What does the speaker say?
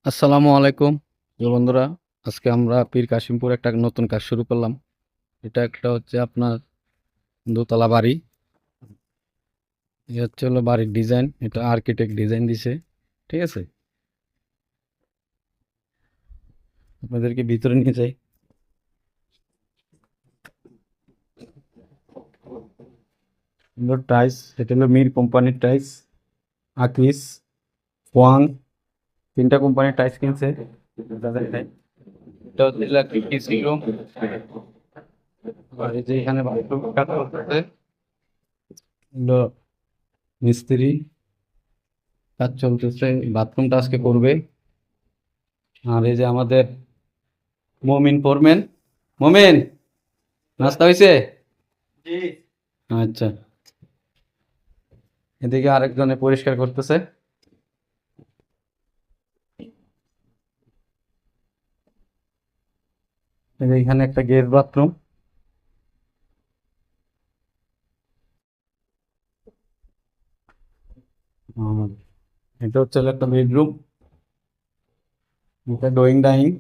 আসসালামু আলাইকুম বন্ধুরা। আজকে আমরা পীর কাশিমপুর একটা নতুন কাজ শুরু করলাম। এটা একটা হচ্ছে আপনার দোতলা বাড়ি। এই হচ্ছে হলো বাড়ির ডিজাইন, এটা আর্কিটেক্ট ডিজাইন দিছে। ঠিক আছে, আপনাদেরকে ভিতরে নিয়ে যাই। সুন্দর টাইলস, এটা হলো মির কোম্পানির টাইলস। আকিস, ওয়াং, তিনটা কোম্পানির টাইলস কিনছে। এটা হচ্ছে একটা কিচেন রুম। আর এই যে এখানে বাথরুম কাজ করতেছে, হলো মিস্ত্রি কাজ চলতেছে, বাথরুমটা আজকে করবে। আর এই যে আমাদের মমিন ফোরম্যান। মমিন, নাস্তা হয়েছে? জি। আচ্ছা, এদিকে আরেকজনে পরিষ্কার করতেছে। এই যে এখানে একটা গেস্ট বাথরুম। এটা হচ্ছে হলো একটা বেডরুম, এটা ড্রয়িং ডাইনিং।